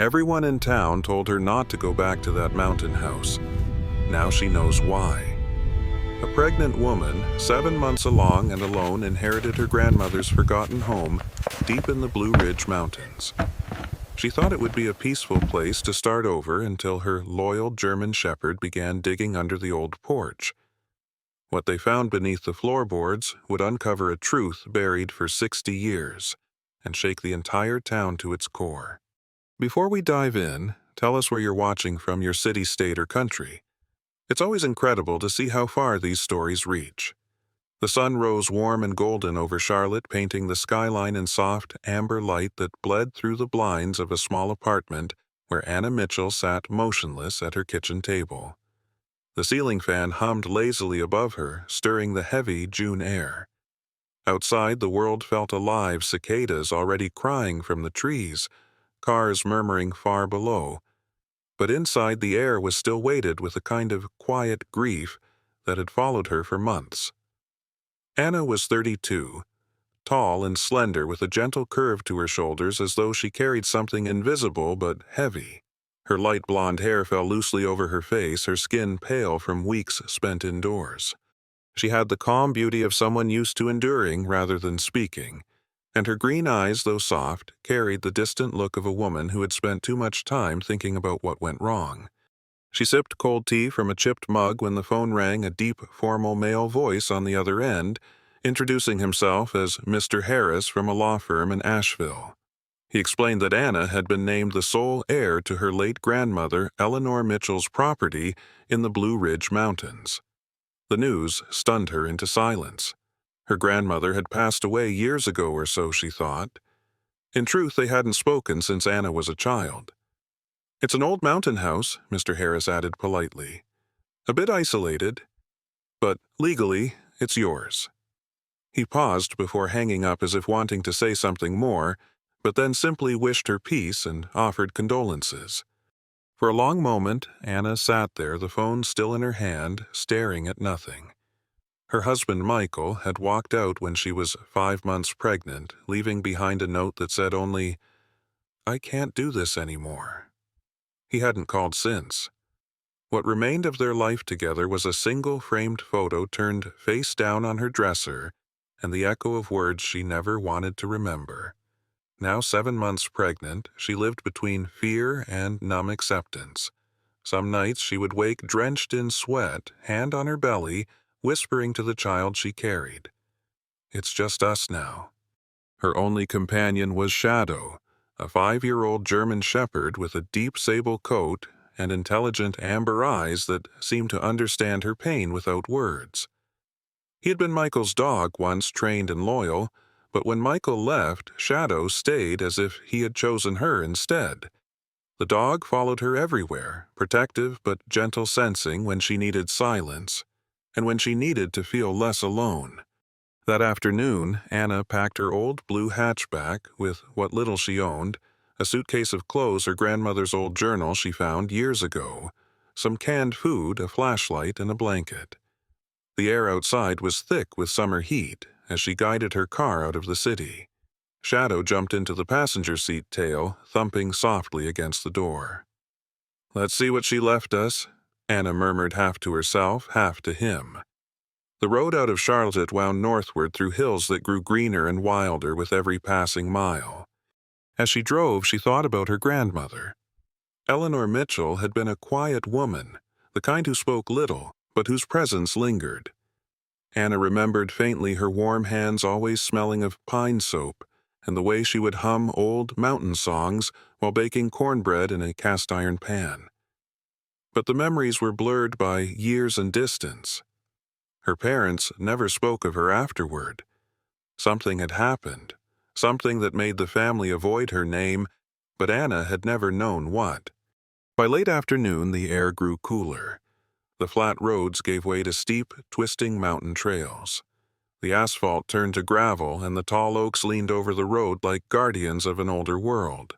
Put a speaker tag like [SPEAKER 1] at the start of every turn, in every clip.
[SPEAKER 1] Everyone in town told her not to go back to that mountain house. Now she knows why. A pregnant woman, 7 months along and alone, inherited her grandmother's forgotten home deep in the Blue Ridge Mountains. She thought it would be a peaceful place to start over until her loyal German shepherd began digging under the old porch. What they found beneath the floorboards would uncover a truth buried for 60 years and shake the entire town to its core. Before we dive in, tell us where you're watching from, your city, state, or country. It's always incredible to see how far these stories reach. The sun rose warm and golden over Charlotte, painting the skyline in soft, amber light that bled through the blinds of a small apartment where Anna Mitchell sat motionless at her kitchen table. The ceiling fan hummed lazily above her, stirring the heavy June air. Outside, the world felt alive, cicadas already crying from the trees, cars murmuring far below. But inside, the air was still weighted with a kind of quiet grief that had followed her for months. Anna was 32, tall and slender with a gentle curve to her shoulders as though she carried something invisible but heavy. Her light blonde hair fell loosely over her face, her skin pale from weeks spent indoors. She had the calm beauty of someone used to enduring rather than speaking, and her green eyes, though soft, carried the distant look of a woman who had spent too much time thinking about what went wrong. She sipped cold tea from a chipped mug when the phone rang, a deep, formal male voice on the other end, introducing himself as Mr. Harris from a law firm in Asheville. He explained that Anna had been named the sole heir to her late grandmother, Eleanor Mitchell's property in the Blue Ridge Mountains. The news stunned her into silence. Her grandmother had passed away years ago or so, she thought. In truth, they hadn't spoken since Anna was a child. "It's an old mountain house," Mr. Harris added politely. "A bit isolated, but legally, it's yours." He paused before hanging up as if wanting to say something more, but then simply wished her peace and offered condolences. For a long moment, Anna sat there, the phone still in her hand, staring at nothing. Her husband, Michael, had walked out when she was 5 months pregnant, leaving behind a note that said only, "I can't do this anymore." He hadn't called since. What remained of their life together was a single framed photo turned face down on her dresser and the echo of words she never wanted to remember. Now 7 months pregnant, she lived between fear and numb acceptance. Some nights she would wake drenched in sweat, hand on her belly, whispering to the child she carried, "It's just us now." Her only companion was Shadow, a 5-year-old German shepherd with a deep sable coat and intelligent amber eyes that seemed to understand her pain without words. He had been Michael's dog once, trained and loyal, but when Michael left, Shadow stayed as if he had chosen her instead. The dog followed her everywhere, protective but gentle, sensing when she needed silence and when she needed to feel less alone. That afternoon, Anna packed her old blue hatchback with what little she owned, a suitcase of clothes, her grandmother's old journal she found years ago, some canned food, a flashlight, and a blanket. The air outside was thick with summer heat as she guided her car out of the city. Shadow jumped into the passenger seat, tail thumping softly against the door. "Let's see what she left us," Anna murmured, half to herself, half to him. The road out of Charlotte wound northward through hills that grew greener and wilder with every passing mile. As she drove, she thought about her grandmother. Eleanor Mitchell had been a quiet woman, the kind who spoke little, but whose presence lingered. Anna remembered faintly her warm hands always smelling of pine soap, and the way she would hum old mountain songs while baking cornbread in a cast-iron pan. But the memories were blurred by years and distance. Her parents never spoke of her afterward. Something had happened, something that made the family avoid her name, but Anna had never known what. By late afternoon, the air grew cooler. The flat roads gave way to steep, twisting mountain trails. The asphalt turned to gravel, and the tall oaks leaned over the road like guardians of an older world.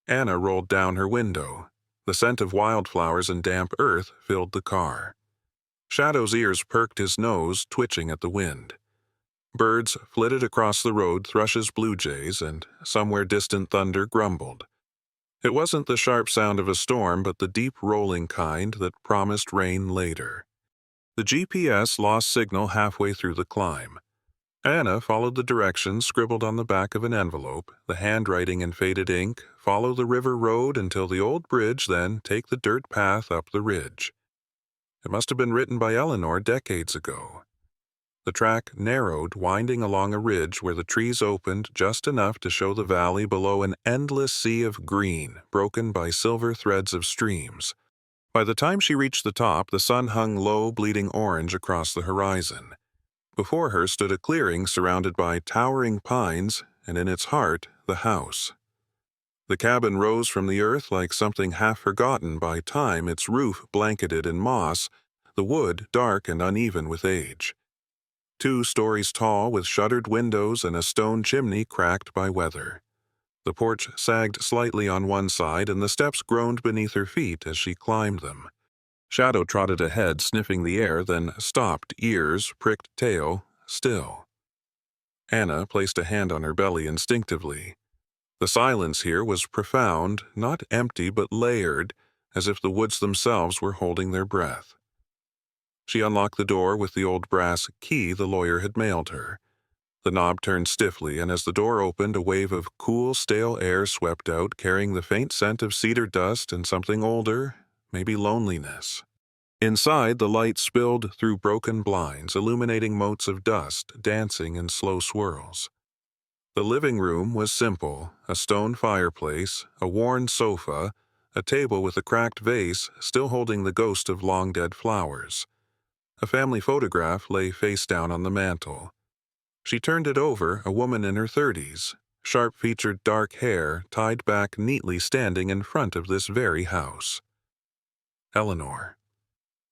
[SPEAKER 1] Anna rolled down her window. The scent of wildflowers and damp earth filled the car. Shadow's ears perked, his nose twitching at the wind. Birds flitted across the road, thrushes, blue jays, and somewhere distant thunder grumbled. It wasn't the sharp sound of a storm, but the deep rolling kind that promised rain later. The GPS lost signal halfway through the climb. Anna followed the directions scribbled on the back of an envelope, the handwriting in faded ink, follow the river road until the old bridge, then take the dirt path up the ridge. It must have been written by Eleanor decades ago. The track narrowed, winding along a ridge where the trees opened just enough to show the valley below an endless sea of green, broken by silver threads of streams. By the time she reached the top, the sun hung low, bleeding orange across the horizon. Before her stood a clearing surrounded by towering pines, and in its heart, the house. The cabin rose from the earth like something half forgotten by time, its roof blanketed in moss, the wood dark and uneven with age. 2 stories tall, with shuttered windows and a stone chimney cracked by weather. The porch sagged slightly on one side, and the steps groaned beneath her feet as she climbed them. Shadow trotted ahead, sniffing the air, then stopped, ears, pricked tail, still. Anna placed a hand on her belly instinctively. The silence here was profound, not empty but layered, as if the woods themselves were holding their breath. She unlocked the door with the old brass key the lawyer had mailed her. The knob turned stiffly, and as the door opened, a wave of cool, stale air swept out, carrying the faint scent of cedar dust and something older, maybe loneliness. Inside, the light spilled through broken blinds, illuminating motes of dust dancing in slow swirls. The living room was simple, a stone fireplace, a worn sofa, a table with a cracked vase still holding the ghost of long-dead flowers. A family photograph lay face down on the mantel. She turned it over, a woman in her 30s, sharp-featured dark hair tied back neatly, standing in front of this very house. Eleanor.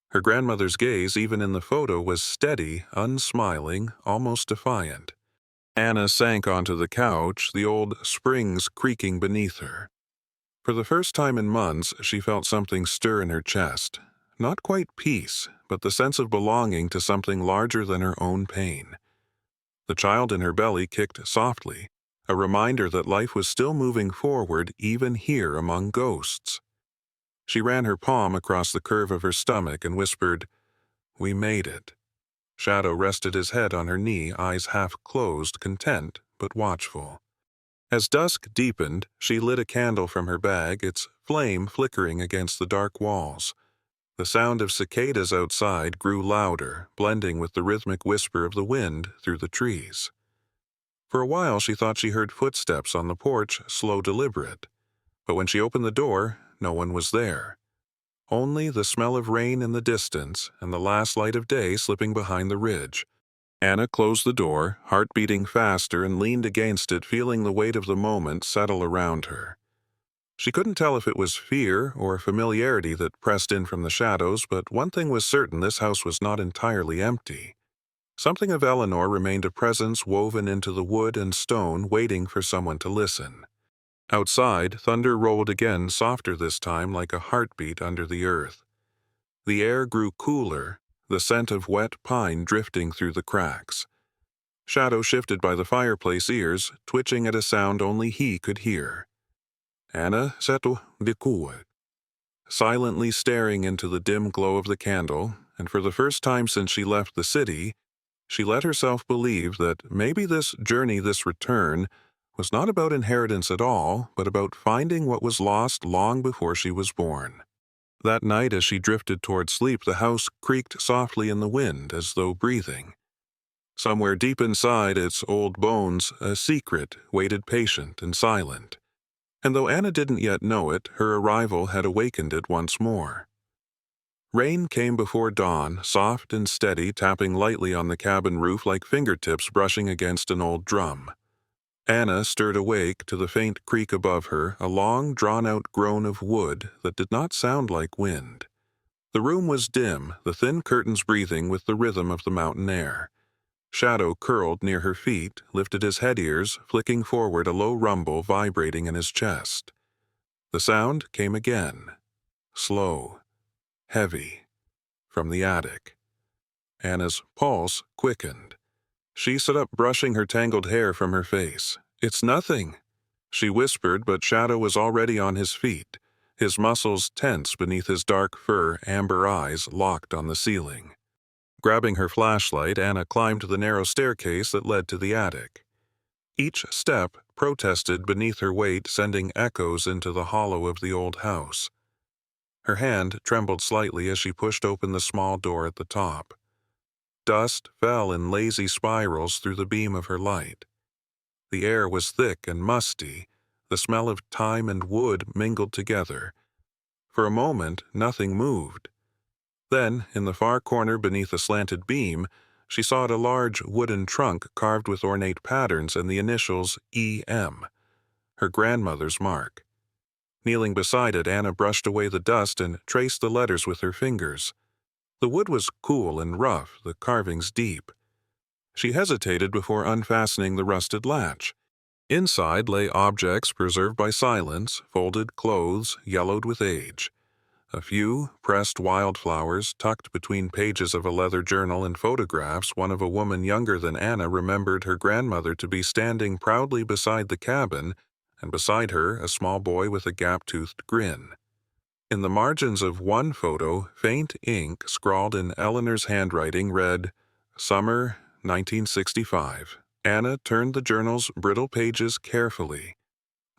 [SPEAKER 1] Her grandmother's gaze, even in the photo, was steady, unsmiling, almost defiant. Anna sank onto the couch, the old springs creaking beneath her. For the first time in months, she felt something stir in her chest. Not quite peace, but the sense of belonging to something larger than her own pain. The child in her belly kicked softly, a reminder that life was still moving forward even here among ghosts. She ran her palm across the curve of her stomach and whispered, "We made it." Shadow rested his head on her knee, eyes half closed, content but watchful. As dusk deepened, she lit a candle from her bag, its flame flickering against the dark walls. The sound of cicadas outside grew louder, blending with the rhythmic whisper of the wind through the trees. For a while she thought she heard footsteps on the porch, slow, deliberate. But when she opened the door, no one was there. Only the smell of rain in the distance and the last light of day slipping behind the ridge. Anna closed the door, heart beating faster, and leaned against it, feeling the weight of the moment settle around her. She couldn't tell if it was fear or familiarity that pressed in from the shadows, but one thing was certain: this house was not entirely empty. Something of Eleanor remained, a presence woven into the wood and stone, waiting for someone to listen. Outside, thunder rolled again, softer this time, like a heartbeat under the earth. The air grew cooler, the scent of wet pine drifting through the cracks. Shadow shifted by the fireplace, ears twitching at a sound only he could hear. Anna settled de cool, silently staring into the dim glow of the candle, and for the first time since she left the city, she let herself believe that maybe this journey, this return, was not about inheritance at all, but about finding what was lost long before she was born. That night, as she drifted toward sleep, the house creaked softly in the wind, as though breathing. Somewhere deep inside its old bones, a secret waited, patient and silent. And though Anna didn't yet know it, her arrival had awakened it once more. Rain came before dawn, soft and steady, tapping lightly on the cabin roof like fingertips brushing against an old drum. Anna stirred awake to the faint creak above her, a long, drawn-out groan of wood that did not sound like wind. The room was dim, the thin curtains breathing with the rhythm of the mountain air. Shadow curled near her feet, lifted his head ears, flicking forward, a low rumble vibrating in his chest. The sound came again, slow, heavy, from the attic. Anna's pulse quickened. She sat up, brushing her tangled hair from her face. "It's nothing." She whispered, but Shadow was already on his feet, his muscles tense beneath his dark fur, amber eyes locked on the ceiling. Grabbing her flashlight, Anna climbed the narrow staircase that led to the attic. Each step protested beneath her weight, sending echoes into the hollow of the old house. Her hand trembled slightly as she pushed open the small door at the top. Dust fell in lazy spirals through the beam of her light. The air was thick and musty, the smell of thyme and wood mingled together. For a moment, nothing moved. Then, in the far corner beneath a slanted beam, she saw a large wooden trunk carved with ornate patterns and the initials E.M., her grandmother's mark. Kneeling beside it, Anna brushed away the dust and traced the letters with her fingers. The wood was cool and rough, the carvings deep. She hesitated before unfastening the rusted latch. Inside lay objects preserved by silence, folded clothes yellowed with age. A few pressed wildflowers tucked between pages of a leather journal and photographs. One of a woman younger than Anna remembered her grandmother to be standing proudly beside the cabin, and beside her a small boy with a gap-toothed grin. In the margins of one photo, faint ink scrawled in Eleanor's handwriting read, "Summer 1965. Anna turned the journal's brittle pages carefully.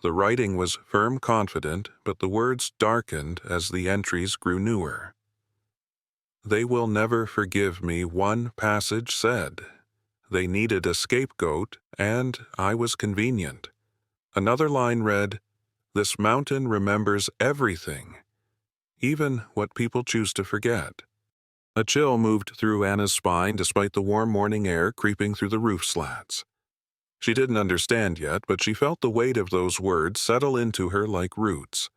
[SPEAKER 1] The writing was firm, confident, but the words darkened as the entries grew newer. "They will never forgive me," one passage said. "They needed a scapegoat, and I was convenient." Another line read, "This mountain remembers everything, even what people choose to forget." A chill moved through Anna's spine despite the warm morning air creeping through the roof slats. She didn't understand yet, but she felt the weight of those words settle into her like roots.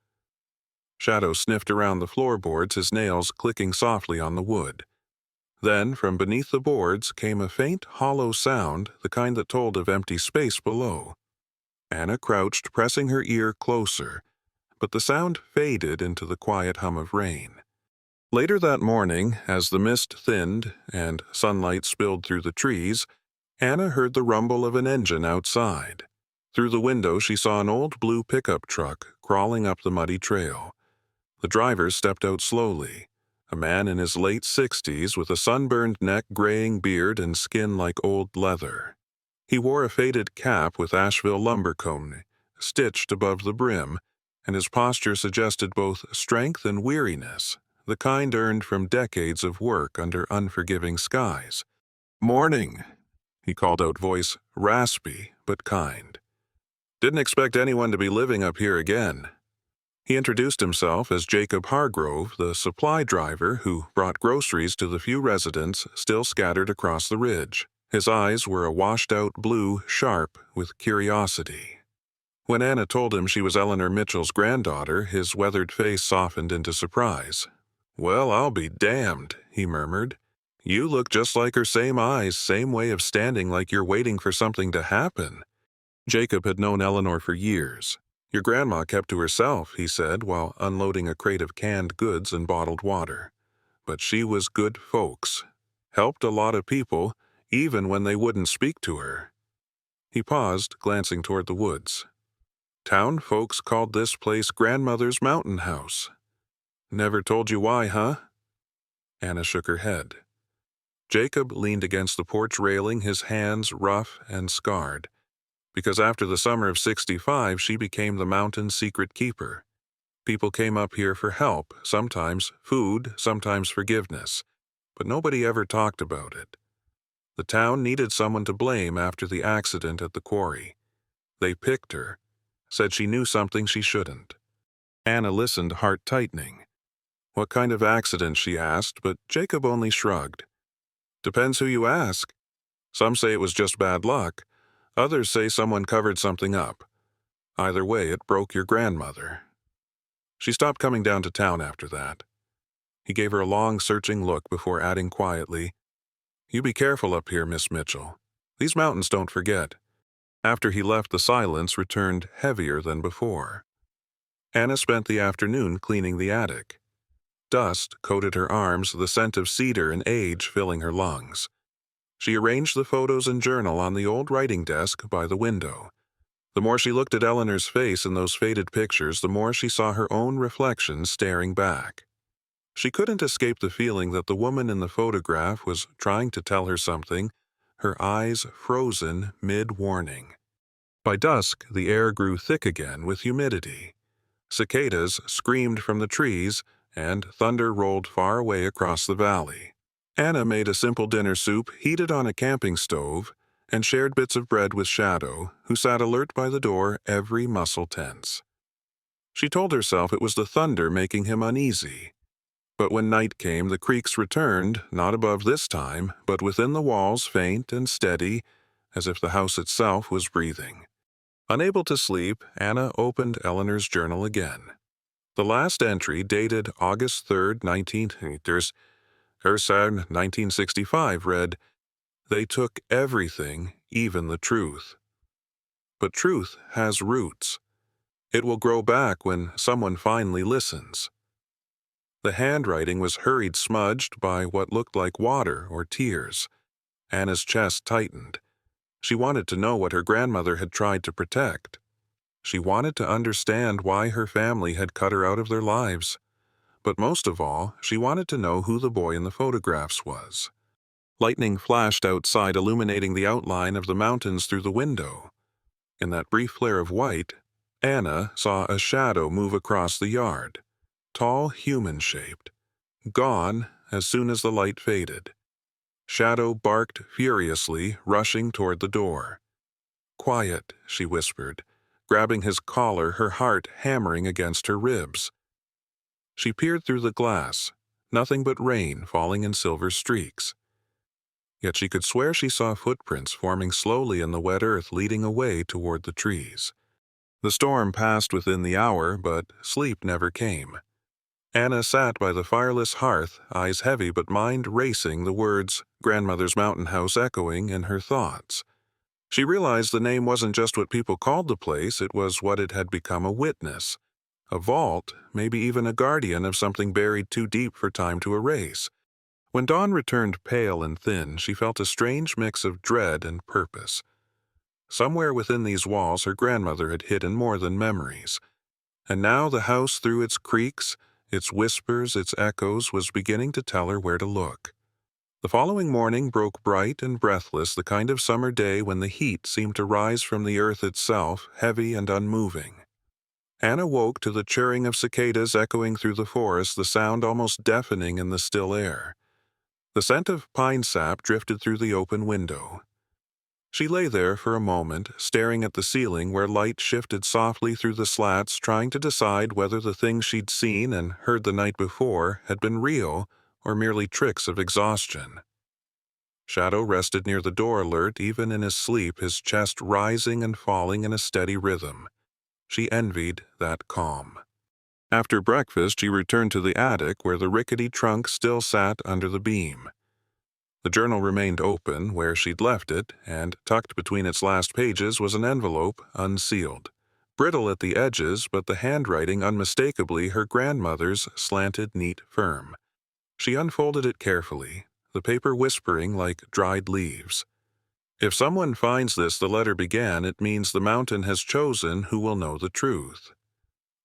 [SPEAKER 1] Shadow sniffed around the floorboards, his nails clicking softly on the wood. Then, from beneath the boards, came a faint, hollow sound, the kind that told of empty space below. Anna crouched, pressing her ear closer, but the sound faded into the quiet hum of rain. Later that morning, as the mist thinned and sunlight spilled through the trees, Anna heard the rumble of an engine outside. Through the window she saw an old blue pickup truck crawling up the muddy trail. The driver stepped out slowly, a man in his late 60s with a sunburned neck, graying beard, and skin like old leather. He wore a faded cap with Asheville lumber cone stitched above the brim, and his posture suggested both strength and weariness, the kind earned from decades of work under unforgiving skies. "Morning," he called out, voice raspy but kind. "Didn't expect anyone to be living up here again." He introduced himself as Jacob Hargrove, the supply driver who brought groceries to the few residents still scattered across the ridge. His eyes were a washed-out blue, sharp with curiosity. When Anna told him she was Eleanor Mitchell's granddaughter, his weathered face softened into surprise. "Well, I'll be damned," he murmured. "You look just like her, same eyes, same way of standing, like you're waiting for something to happen." Jacob had known Eleanor for years. "Your grandma kept to herself," he said, while unloading a crate of canned goods and bottled water. "But she was good folks. Helped a lot of people, even when they wouldn't speak to her." He paused, glancing toward the woods. "Town folks called this place Grandmother's Mountain House. Never told you why, huh?" Anna shook her head. Jacob leaned against the porch railing, his hands rough and scarred. Because after the summer of '65, she became the mountain's secret keeper. People came up here for help, sometimes food, sometimes forgiveness, but nobody ever talked about it. The town needed someone to blame after the accident at the quarry. They picked her, said she knew something she shouldn't. Anna listened, heart tightening. "What kind of accident?" she asked, but Jacob only shrugged. "Depends who you ask. Some say it was just bad luck. Others say someone covered something up. Either way, it broke your grandmother." She stopped coming down to town after that. He gave her a long, searching look before adding quietly, "You be careful up here, Miss Mitchell. These mountains don't forget." After he left, the silence returned heavier than before. Anna spent the afternoon cleaning the attic. Dust coated her arms, the scent of cedar and age filling her lungs. She arranged the photos and journal on the old writing desk by the window. The more she looked at Eleanor's face in those faded pictures, the more she saw her own reflection staring back. She couldn't escape the feeling that the woman in the photograph was trying to tell her something, her eyes frozen mid-warning. By dusk, the air grew thick again with humidity. Cicadas screamed from the trees, and thunder rolled far away across the valley. Anna made a simple dinner soup heated on a camping stove and shared bits of bread with Shadow, who sat alert by the door, every muscle tense. She told herself it was the thunder making him uneasy. But when night came, the creaks returned, not above this time, but within the walls, faint and steady, as if the house itself was breathing. Unable to sleep, Anna opened Eleanor's journal again. The last entry, dated August 3rd, 1965, read, "They took everything, even the truth. But truth has roots. It will grow back when someone finally listens." The handwriting was hurried, smudged by what looked like water or tears. Anna's chest tightened. She wanted to know what her grandmother had tried to protect. She wanted to understand why her family had cut her out of their lives. But most of all, she wanted to know who the boy in the photographs was. Lightning flashed outside, illuminating the outline of the mountains through the window. In that brief flare of white, Anna saw a shadow move across the yard, tall, human-shaped, gone as soon as the light faded. Shadow barked furiously, rushing toward the door. "Quiet," she whispered, grabbing his collar, her heart hammering against her ribs. She peered through the glass, nothing but rain falling in silver streaks. Yet she could swear she saw footprints forming slowly in the wet earth leading away toward the trees. The storm passed within the hour, but sleep never came. Anna sat by the fireless hearth, eyes heavy but mind racing, the words "grandmother's mountain house" echoing in her thoughts. She realized the name wasn't just what people called the place, it was what it had become, a witness, a vault, maybe even a guardian of something buried too deep for time to erase. When dawn returned pale and thin, she felt a strange mix of dread and purpose. Somewhere within these walls her grandmother had hidden more than memories. And now the house, through its creaks, its whispers, its echoes, was beginning to tell her where to look. The following morning broke bright and breathless, the kind of summer day when the heat seemed to rise from the earth itself, heavy and unmoving. Anna woke to the chirring of cicadas echoing through the forest, the sound almost deafening in the still air. The scent of pine sap drifted through the open window. She lay there for a moment, staring at the ceiling where light shifted softly through the slats, trying to decide whether the things she'd seen and heard the night before had been real or merely tricks of exhaustion. Shadow rested near the door, alert even in his sleep, his chest rising and falling in a steady rhythm. She envied that calm. After breakfast, she returned to the attic where the rickety trunk still sat under the beam. The journal remained open where she'd left it, and tucked between its last pages was an envelope, unsealed. Brittle at the edges, but the handwriting unmistakably her grandmother's, slanted, neat, firm. She unfolded it carefully, the paper whispering like dried leaves. "If someone finds this," the letter began, "it means the mountain has chosen who will know the truth.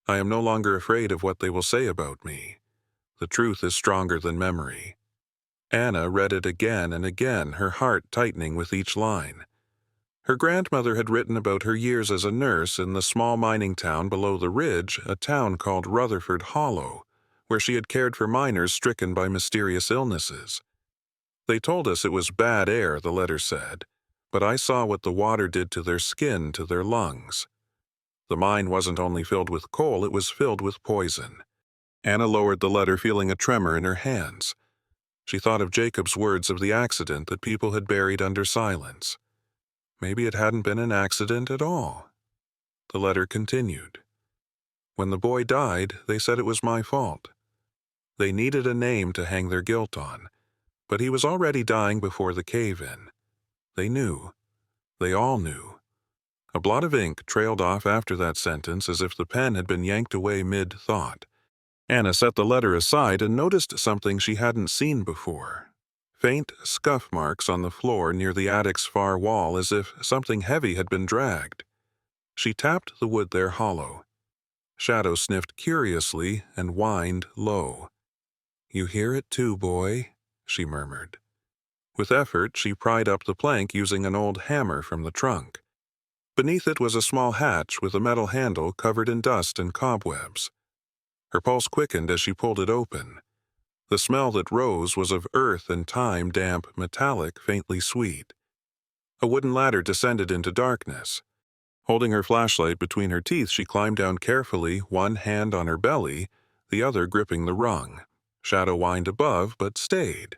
[SPEAKER 1] I am no longer afraid of what they will say about me. The truth is stronger than memory." Anna read it again and again, her heart tightening with each line. Her grandmother had written about her years as a nurse in the small mining town below the ridge, a town called Rutherford Hollow, where she had cared for miners stricken by mysterious illnesses. "They told us it was bad air," the letter said, "but I saw what the water did to their skin, to their lungs. The mine wasn't only filled with coal, it was filled with poison." Anna lowered the letter, feeling a tremor in her hands. She thought of Jacob's words of the accident that people had buried under silence. Maybe it hadn't been an accident at all. The letter continued. "When the boy died, they said it was my fault. They needed a name to hang their guilt on, but he was already dying before the cave-in. They knew. They all knew." A blot of ink trailed off after that sentence as if the pen had been yanked away mid-thought. Anna set the letter aside and noticed something she hadn't seen before. Faint scuff marks on the floor near the attic's far wall, as if something heavy had been dragged. She tapped the wood there hollow. Shadow sniffed curiously and whined low. "You hear it too, boy," she murmured. With effort, she pried up the plank using an old hammer from the trunk. Beneath it was a small hatch with a metal handle covered in dust and cobwebs. Her pulse quickened as she pulled it open. The smell that rose was of earth and thyme, damp, metallic, faintly sweet. A wooden ladder descended into darkness. Holding her flashlight between her teeth, she climbed down carefully, one hand on her belly, the other gripping the rung. Shadow whined above, but stayed.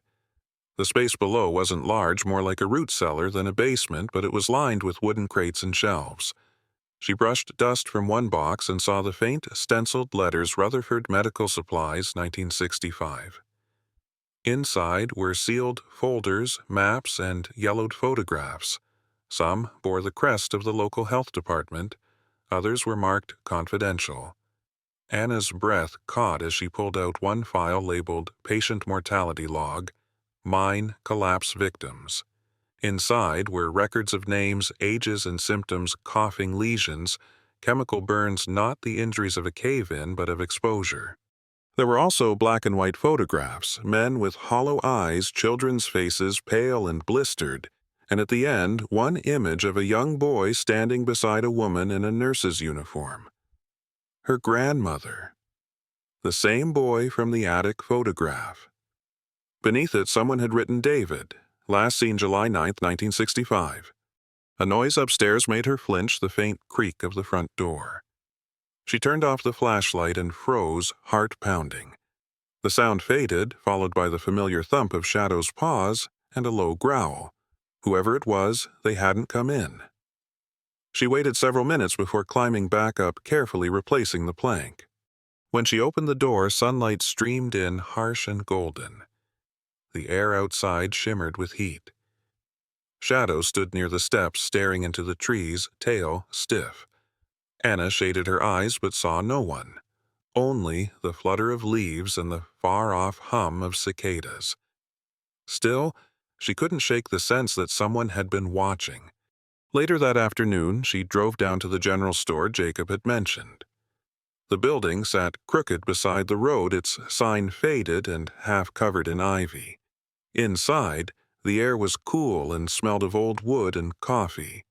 [SPEAKER 1] The space below wasn't large, more like a root cellar than a basement, but it was lined with wooden crates and shelves. She brushed dust from one box and saw the faint, stenciled letters Rutherford Medical Supplies, 1965. Inside were sealed folders, maps, and yellowed photographs. Some bore the crest of the local health department, others were marked confidential. Anna's breath caught as she pulled out one file labeled Patient Mortality Log, Mine Collapse Victims. Inside were records of names, ages, and symptoms, coughing, lesions, chemical burns, not the injuries of a cave-in, but of exposure. There were also black and white photographs, men with hollow eyes, children's faces pale and blistered, and at the end, one image of a young boy standing beside a woman in a nurse's uniform. Her grandmother. The same boy from the attic photograph. Beneath it, someone had written David, last seen July 9, 1965. A noise upstairs made her flinch, the faint creak of the front door. She turned off the flashlight and froze, heart pounding. The sound faded, followed by the familiar thump of Shadow's paws and a low growl. Whoever it was, they hadn't come in. She waited several minutes before climbing back up, carefully replacing the plank. When she opened the door, sunlight streamed in, harsh and golden. The air outside shimmered with heat. Shadow stood near the steps, staring into the trees, tail stiff. Anna shaded her eyes but saw no one. Only the flutter of leaves and the far-off hum of cicadas. Still, she couldn't shake the sense that someone had been watching. Later that afternoon, she drove down to the general store Jacob had mentioned. The building sat crooked beside the road, its sign faded and half covered in ivy. Inside, the air was cool and smelled of old wood and coffee.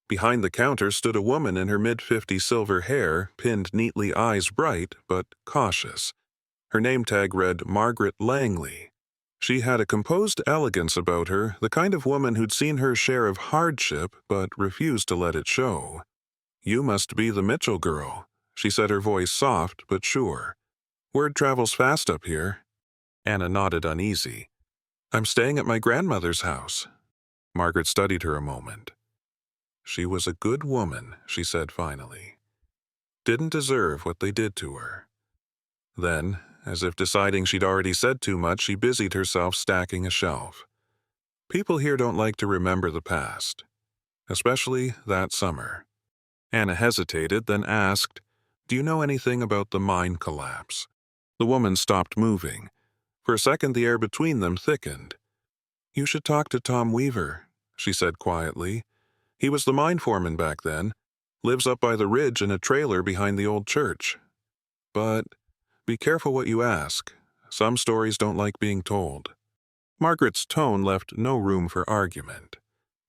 [SPEAKER 1] Behind the counter stood a woman in her mid-50s, silver hair, pinned neatly, eyes bright but cautious. Her name tag read Margaret Langley. She had a composed elegance about her, the kind of woman who'd seen her share of hardship but refused to let it show. "You must be the Mitchell girl," she said, her voice soft but sure. "Word travels fast up here." Anna nodded, uneasy. "I'm staying at my grandmother's house." Margaret studied her a moment. "She was a good woman," she said finally. "Didn't deserve what they did to her." Then, as if deciding she'd already said too much, she busied herself stacking a shelf. "People here don't like to remember the past. Especially that summer." Anna hesitated, then asked, "Do you know anything about the mine collapse?" The woman stopped moving. For a second, the air between them thickened. "You should talk to Tom Weaver," she said quietly. "He was the mine foreman back then. Lives up by the ridge in a trailer behind the old church. But be careful what you ask. Some stories don't like being told." Margaret's tone left no room for argument.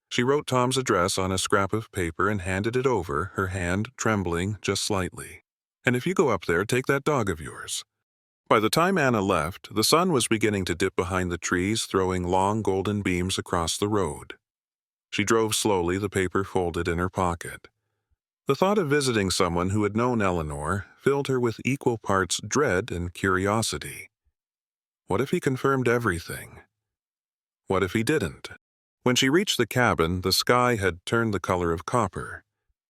[SPEAKER 1] She wrote Tom's address on a scrap of paper and handed it over, her hand trembling just slightly. "And if you go up there, take that dog of yours." By the time Anna left, the sun was beginning to dip behind the trees, throwing long golden beams across the road. She drove slowly, the paper folded in her pocket. The thought of visiting someone who had known Eleanor filled her with equal parts dread and curiosity. What if he confirmed everything? What if he didn't? When she reached the cabin, the sky had turned the color of copper.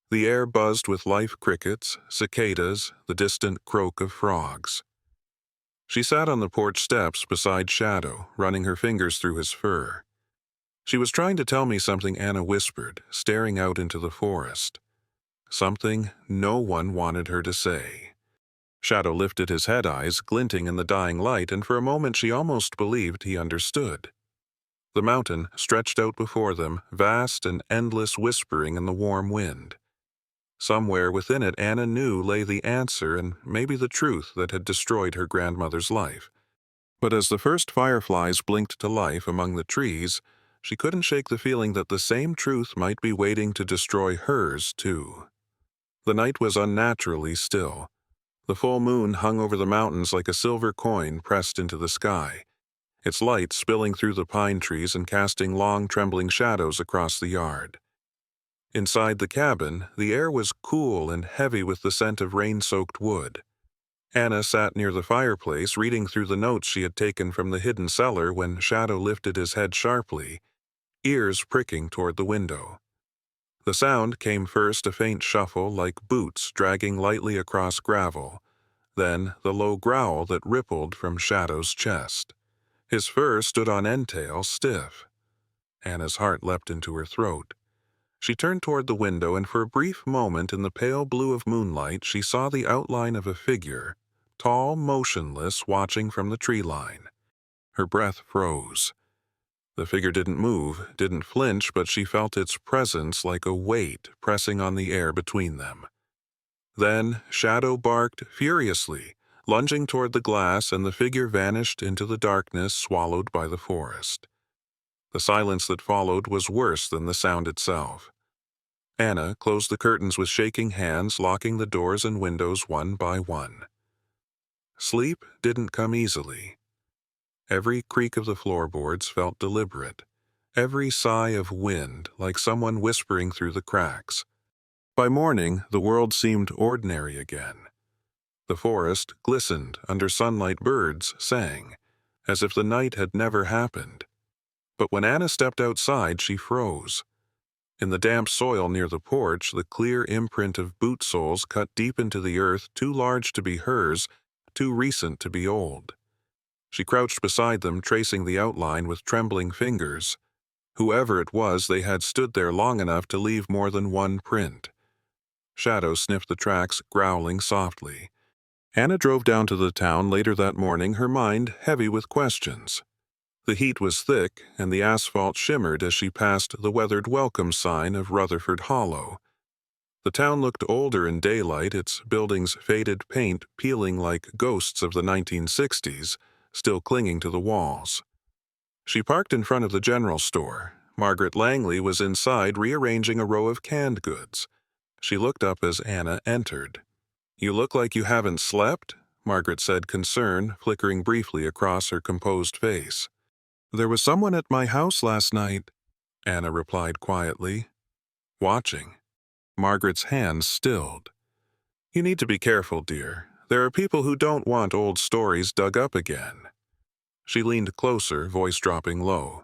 [SPEAKER 1] The air buzzed with life crickets, cicadas, the distant croak of frogs. She sat on the porch steps beside Shadow, running her fingers through his fur. "She was trying to tell me something," Anna whispered, staring out into the forest. Something no one wanted her to say. Shadow lifted his head, eyes glinting in the dying light, and for a moment she almost believed he understood. The mountain stretched out before them, vast and endless, whispering in the warm wind. Somewhere within it, Anna knew lay the answer and maybe the truth that had destroyed her grandmother's life. But as the first fireflies blinked to life among the trees, she couldn't shake the feeling that the same truth might be waiting to destroy hers, too. The night was unnaturally still. The full moon hung over the mountains like a silver coin pressed into the sky, its light spilling through the pine trees and casting long, trembling shadows across the yard. Inside the cabin, the air was cool and heavy with the scent of rain-soaked wood. Anna sat near the fireplace, reading through the notes she had taken from the hidden cellar when Shadow lifted his head sharply, ears pricking toward the window. The sound came first a faint shuffle like boots dragging lightly across gravel, then the low growl that rippled from Shadow's chest. His fur stood on end-tail, stiff. Anna's heart leapt into her throat. She turned toward the window, and for a brief moment in the pale blue of moonlight she saw the outline of a figure, tall, motionless, watching from the tree line. Her breath froze. The figure didn't move, didn't flinch, but she felt its presence like a weight pressing on the air between them. Then Shadow barked furiously, lunging toward the glass, and the figure vanished into the darkness, swallowed by the forest. The silence that followed was worse than the sound itself. Anna closed the curtains with shaking hands, locking the doors and windows one by one. Sleep didn't come easily. Every creak of the floorboards felt deliberate, every sigh of wind like someone whispering through the cracks. By morning, the world seemed ordinary again. The forest glistened under sunlight, birds sang, as if the night had never happened. But when Anna stepped outside, she froze. In the damp soil near the porch, the clear imprint of boot soles cut deep into the earth, too large to be hers, too recent to be old. She crouched beside them, tracing the outline with trembling fingers. Whoever it was, they had stood there long enough to leave more than one print. Shadow sniffed the tracks, growling softly. Anna drove down to the town later that morning, her mind heavy with questions. The heat was thick, and the asphalt shimmered as she passed the weathered welcome sign of Rutherford Hollow. The town looked older in daylight, its buildings' faded paint peeling like ghosts of the 1960s, still clinging to the walls. She parked in front of the general store. Margaret Langley was inside, rearranging a row of canned goods. She looked up as Anna entered. "You look like you haven't slept," Margaret said, concern flickering briefly across her composed face. "There was someone at my house last night," Anna replied quietly. "Watching." Margaret's hands stilled. "You need to be careful, dear. There are people who don't want old stories dug up again." She leaned closer, voice dropping low.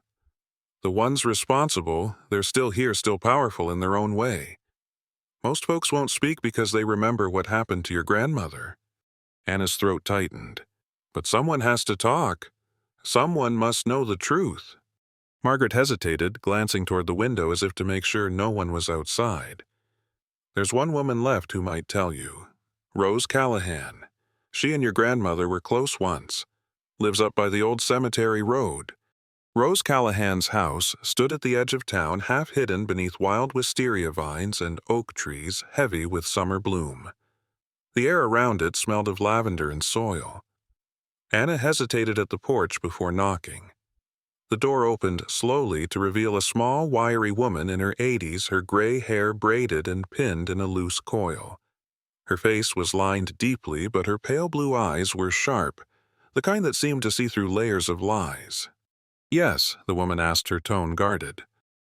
[SPEAKER 1] "The ones responsible, they're still here, still powerful in their own way. Most folks won't speak because they remember what happened to your grandmother." Anna's throat tightened. "But someone has to talk. Someone must know the truth." Margaret hesitated, glancing toward the window as if to make sure no one was outside. "There's one woman left who might tell you. Rose Callahan. She and your grandmother were close once. Lives up by the old cemetery road." Rose Callahan's house stood at the edge of town, half hidden beneath wild wisteria vines and oak trees heavy with summer bloom. The air around it smelled of lavender and soil. Anna hesitated at the porch before knocking. The door opened slowly to reveal a small, wiry woman in her 80s, her gray hair braided and pinned in a loose coil. Her face was lined deeply, but her pale blue eyes were sharp, the kind that seemed to see through layers of lies. "Yes," the woman asked, her tone guarded.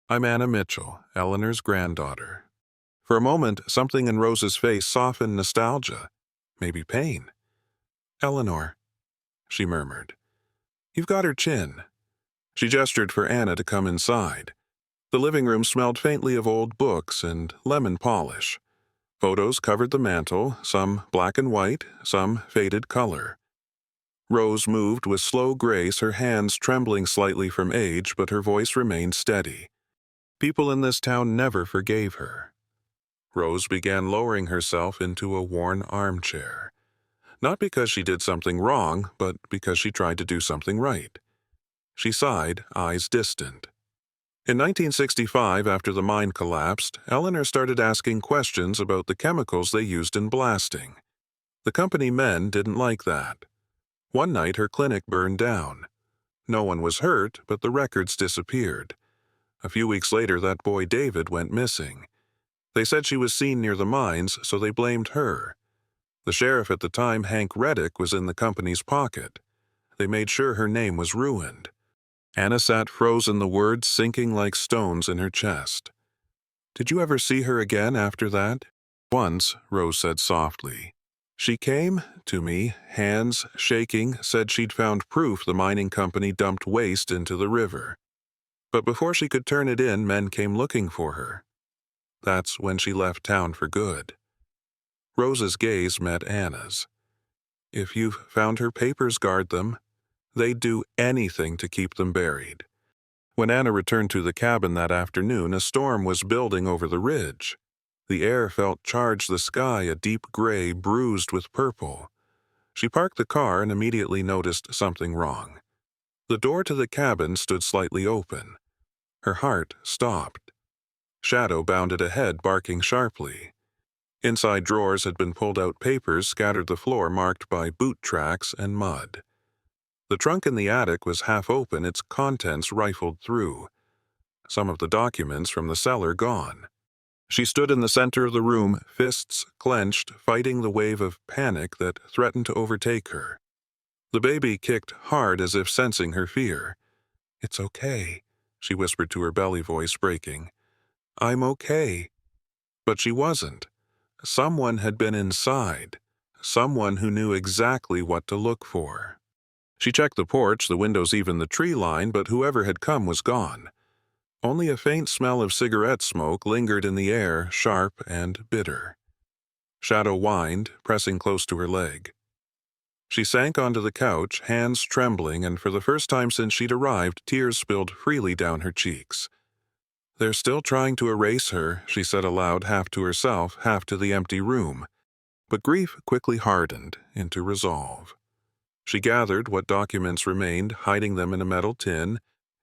[SPEAKER 1] "I'm Anna Mitchell, Eleanor's granddaughter." For a moment, something in Rose's face softened nostalgia, maybe pain. "Eleanor," she murmured. "You've got her chin." She gestured for Anna to come inside. The living room smelled faintly of old books and lemon polish. Photos covered the mantel, some black and white, some faded color. Rose moved with slow grace, her hands trembling slightly from age, but her voice remained steady. People in this town never forgave her. Rose began lowering herself into a worn armchair. Not because she did something wrong, but because she tried to do something right. She sighed, eyes distant. In 1965, after the mine collapsed, Eleanor started asking questions about the chemicals they used in blasting. The company men didn't like that. One night, her clinic burned down. No one was hurt, but the records disappeared. A few weeks later, that boy David went missing. They said she was seen near the mines, so they blamed her. The sheriff at the time, Hank Reddick, was in the company's pocket. They made sure her name was ruined. Anna sat frozen, the words sinking like stones in her chest. "Did you ever see her again after that?" "Once," Rose said softly. "She came to me, hands shaking, said she'd found proof the mining company dumped waste into the river. But before she could turn it in, men came looking for her. That's when she left town for good." Rose's gaze met Anna's. "If you've found her papers, guard them. They'd do anything to keep them buried." When Anna returned to the cabin that afternoon, a storm was building over the ridge. The air felt charged, the sky a deep gray bruised with purple. She parked the car and immediately noticed something wrong. The door to the cabin stood slightly open. Her heart stopped. Shadow bounded ahead, barking sharply. Inside drawers had been pulled out, papers scattered the floor marked by boot tracks and mud. The trunk in the attic was half open, its contents rifled through. Some of the documents from the cellar gone. She stood in the center of the room, fists clenched, fighting the wave of panic that threatened to overtake her. The baby kicked hard as if sensing her fear. "It's okay," she whispered to her belly, voice breaking. "I'm okay." But she wasn't. Someone had been inside. Someone who knew exactly what to look for. She checked the porch, the windows, even the tree line, but whoever had come was gone. Only a faint smell of cigarette smoke lingered in the air, sharp and bitter. Shadow whined, pressing close to her leg. She sank onto the couch, hands trembling, and for the first time since she'd arrived, tears spilled freely down her cheeks. "They're still trying to erase her," she said aloud, half to herself, half to the empty room. But grief quickly hardened into resolve. She gathered what documents remained, hiding them in a metal tin,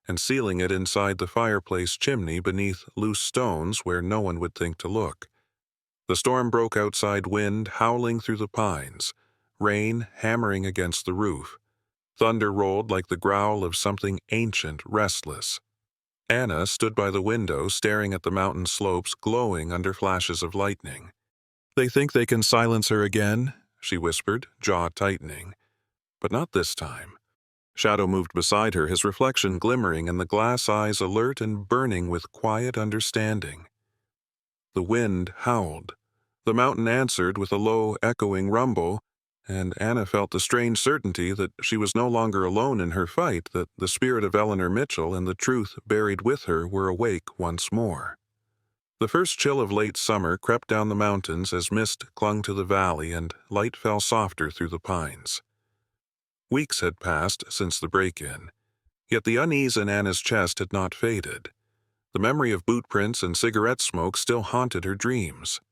[SPEAKER 1] and sealing it inside the fireplace chimney beneath loose stones where no one would think to look. The storm broke outside, wind howling through the pines, rain hammering against the roof. Thunder rolled like the growl of something ancient, restless. Anna stood by the window, staring at the mountain slopes glowing under flashes of lightning. "They think they can silence her again," she whispered, jaw tightening. But not this time. Shadow moved beside her, his reflection glimmering and the glass eyes alert and burning with quiet understanding. The wind howled. The mountain answered with a low, echoing rumble, and Anna felt the strange certainty that she was no longer alone in her fight, that the spirit of Eleanor Mitchell and the truth buried with her were awake once more. The first chill of late summer crept down the mountains as mist clung to the valley and light fell softer through the pines. Weeks had passed since the break-in, yet the unease in Anna's chest had not faded. The memory of boot prints and cigarette smoke still haunted her dreams.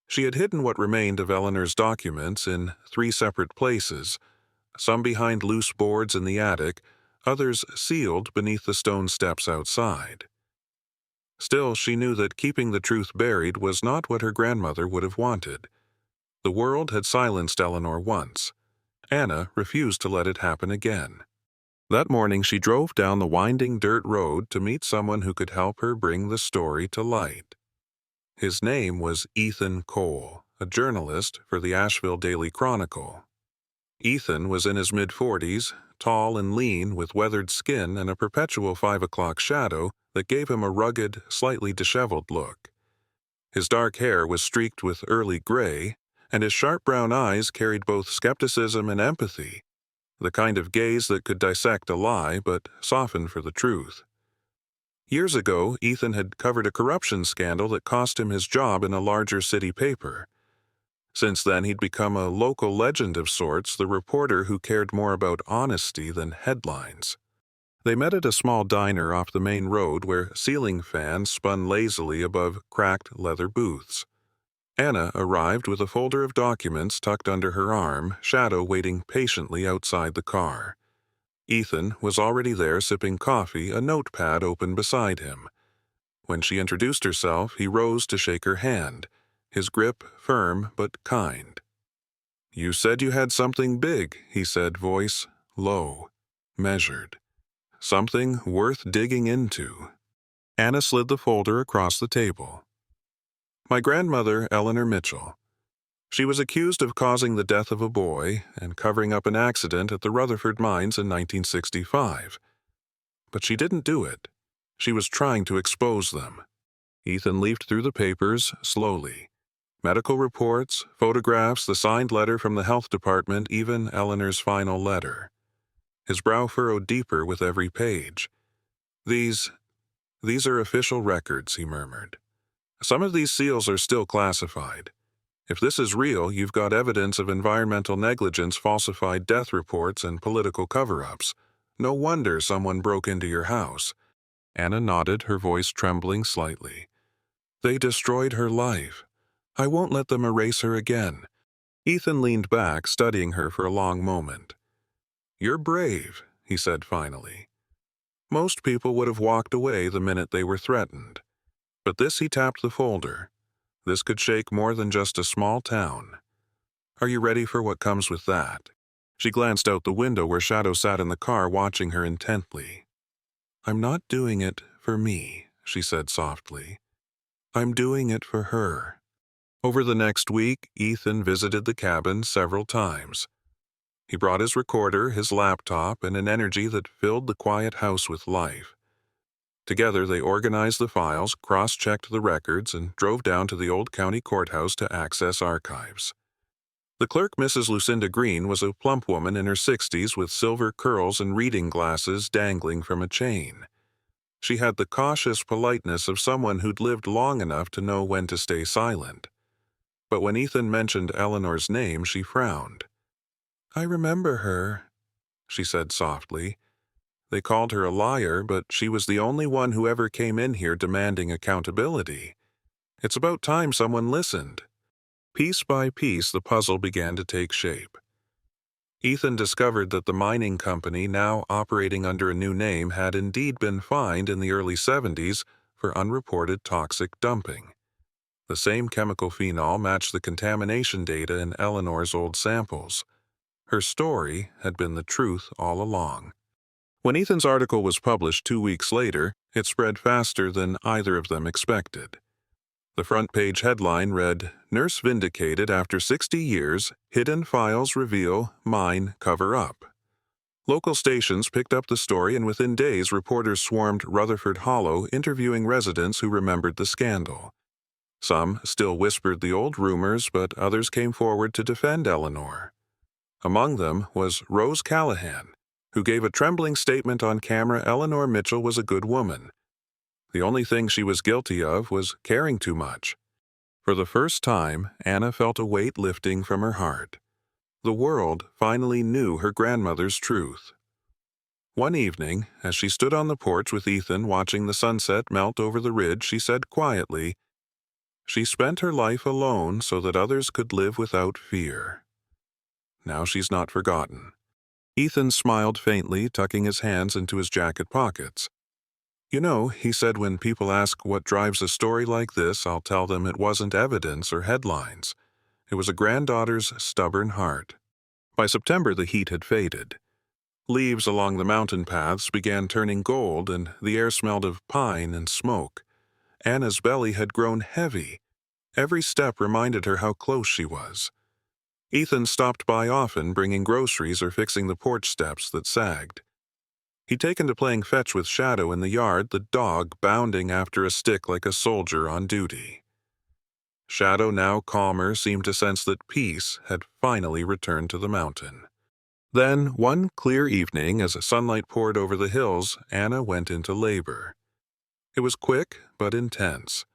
[SPEAKER 1] She had hidden what remained of Eleanor's documents in 3 separate places, some behind loose boards in the attic, others sealed beneath the stone steps outside. Still, she knew that keeping the truth buried was not what her grandmother would have wanted. The world had silenced Eleanor once. Anna refused to let it happen again. That morning she drove down the winding dirt road to meet someone who could help her bring the story to light. His name was Ethan Cole, a journalist for the Asheville Daily Chronicle. Ethan was in his mid-40s, tall and lean, with weathered skin and a perpetual 5 o'clock shadow that gave him a rugged, slightly disheveled look. His dark hair was streaked with early gray, and his sharp brown eyes carried both skepticism and empathy, the kind of gaze that could dissect a lie but soften for the truth. Years ago, Ethan had covered a corruption scandal that cost him his job in a larger city paper. Since then, he'd become a local legend of sorts, the reporter who cared more about honesty than headlines. They met at a small diner off the main road where ceiling fans spun lazily above cracked leather booths. Anna arrived with a folder of documents tucked under her arm, Shadow waiting patiently outside the car. Ethan was already there sipping coffee, a notepad open beside him. When she introduced herself, he rose to shake her hand, his grip firm but kind. "You said you had something big," he said, voice low, measured. "Something worth digging into." Anna slid the folder across the table. "My grandmother, Eleanor Mitchell. She was accused of causing the death of a boy and covering up an accident at the Rutherford mines in 1965. But she didn't do it. She was trying to expose them." Ethan leafed through the papers slowly. Medical reports, photographs, the signed letter from the health department, even Eleanor's final letter. His brow furrowed deeper with every page. These are official records," he murmured. "Some of these seals are still classified. If this is real, you've got evidence of environmental negligence, falsified death reports, and political cover-ups. No wonder someone broke into your house." Anna nodded, her voice trembling slightly. "They destroyed her life. I won't let them erase her again." Ethan leaned back, studying her for a long moment. "You're brave," he said finally. "Most people would have walked away the minute they were threatened. But this," he tapped the folder. "This could shake more than just a small town. Are you ready for what comes with that?" She glanced out the window where Shadow sat in the car, watching her intently. "I'm not doing it for me," she said softly. "I'm doing it for her." Over the next week, Ethan visited the cabin several times. He brought his recorder, his laptop, and an energy that filled the quiet house with life. Together they organized the files, cross-checked the records, and drove down to the old county courthouse to access archives. The clerk, Mrs. Lucinda Green, was a plump woman in her 60s with silver curls and reading glasses dangling from a chain. She had the cautious politeness of someone who'd lived long enough to know when to stay silent. But when Ethan mentioned Eleanor's name, she frowned. "I remember her," she said softly. "They called her a liar, but she was the only one who ever came in here demanding accountability. It's about time someone listened." Piece by piece, the puzzle began to take shape. Ethan discovered that the mining company, now operating under a new name, had indeed been fined in the early 70s for unreported toxic dumping. The same chemical phenol matched the contamination data in Eleanor's old samples. Her story had been the truth all along. When Ethan's article was published 2 weeks later, it spread faster than either of them expected. The front-page headline read, "Nurse Vindicated After 60 Years, Hidden Files Reveal Mine Cover-Up." Local stations picked up the story, and within days reporters swarmed Rutherford Hollow, interviewing residents who remembered the scandal. Some still whispered the old rumors, but others came forward to defend Eleanor. Among them was Rose Callahan, who gave a trembling statement on camera. Eleanor Mitchell was a good woman. The only thing she was guilty of was caring too much. For the first time, Anna felt a weight lifting from her heart. The world finally knew her grandmother's truth. One evening, as she stood on the porch with Ethan watching the sunset melt over the ridge, she said quietly, "She spent her life alone so that others could live without fear. Now she's not forgotten." Ethan smiled faintly, tucking his hands into his jacket pockets. "You know," he said, "when people ask what drives a story like this, I'll tell them it wasn't evidence or headlines. It was a granddaughter's stubborn heart." By September, the heat had faded. Leaves along the mountain paths began turning gold, and the air smelled of pine and smoke. Anna's belly had grown heavy. Every step reminded her how close she was. Ethan stopped by often, bringing groceries or fixing the porch steps that sagged. He'd taken to playing fetch with Shadow in the yard, the dog bounding after a stick like a soldier on duty. Shadow, now calmer, seemed to sense that peace had finally returned to the mountain. Then, one clear evening, as sunlight poured over the hills, Anna went into labor. It was quick but intense.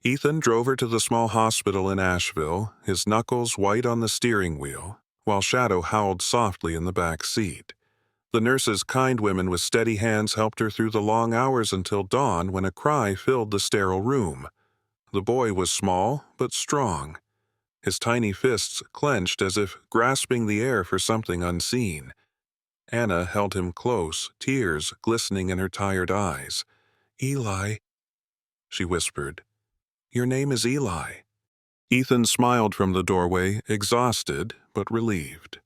[SPEAKER 1] Ethan drove her to the small hospital in Asheville, his knuckles white on the steering wheel, while Shadow howled softly in the back seat. The nurses, kind women with steady hands, helped her through the long hours until dawn, when a cry filled the sterile room. The boy was small but strong, his tiny fists clenched as if grasping the air for something unseen. Anna held him close, tears glistening in her tired eyes. "Eli, she whispered. "Your name is Eli." Ethan smiled from the doorway, exhausted but relieved.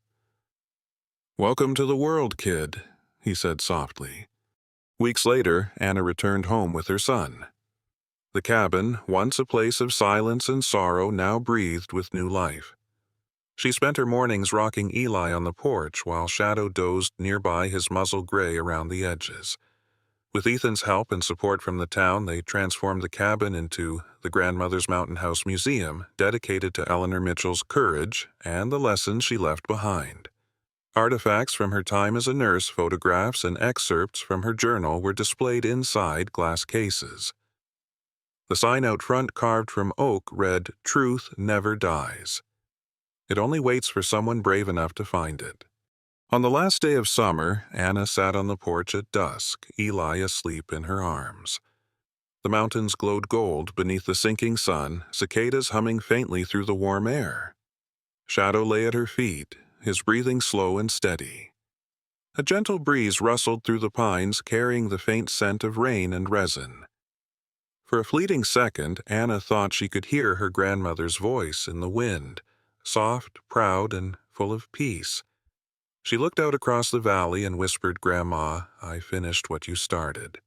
[SPEAKER 1] "Welcome to the world, kid," he said softly. Weeks later, Anna returned home with her son. The cabin, once a place of silence and sorrow, now breathed with new life. She spent her mornings rocking Eli on the porch while Shadow dozed nearby, his muzzle gray around the edges. With Ethan's help and support from the town, they transformed the cabin into the Grandmother's Mountain House Museum, dedicated to Eleanor Mitchell's courage and the lessons she left behind. Artifacts from her time as a nurse, photographs, and excerpts from her journal were displayed inside glass cases. The sign out front, carved from oak, read, "Truth never dies. It only waits for someone brave enough to find it." On the last day of summer, Anna sat on the porch at dusk, Eli asleep in her arms. The mountains glowed gold beneath the sinking sun, cicadas humming faintly through the warm air. Shadow lay at her feet, his breathing slow and steady. A gentle breeze rustled through the pines, carrying the faint scent of rain and resin. For a fleeting second, Anna thought she could hear her grandmother's voice in the wind, soft, proud, and full of peace. She looked out across the valley and whispered, "Grandma, I finished what you started."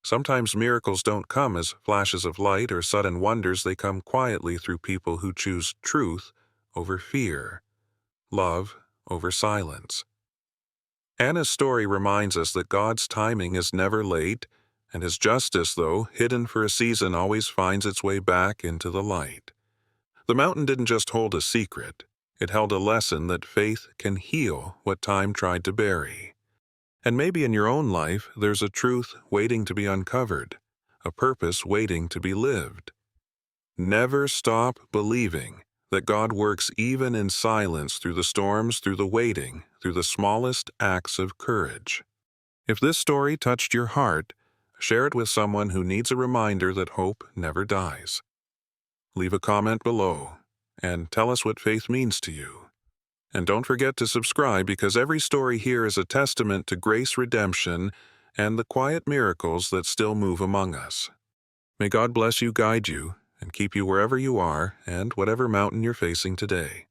[SPEAKER 1] Sometimes miracles don't come as flashes of light or sudden wonders. They come quietly through people who choose truth over fear, love over silence. Anna's story reminds us that God's timing is never late, and His justice, though hidden for a season, always finds its way back into the light. The mountain didn't just hold a secret. It held a lesson that faith can heal what time tried to bury. And maybe in your own life, there's a truth waiting to be uncovered, a purpose waiting to be lived. Never stop believing that God works even in silence, through the storms, through the waiting, through the smallest acts of courage. If this story touched your heart, share it with someone who needs a reminder that hope never dies. Leave a comment below and tell us what faith means to you. And don't forget to subscribe, because every story here is a testament to grace, redemption, and the quiet miracles that still move among us. May God bless you, guide you, and keep you wherever you are and whatever mountain you're facing today.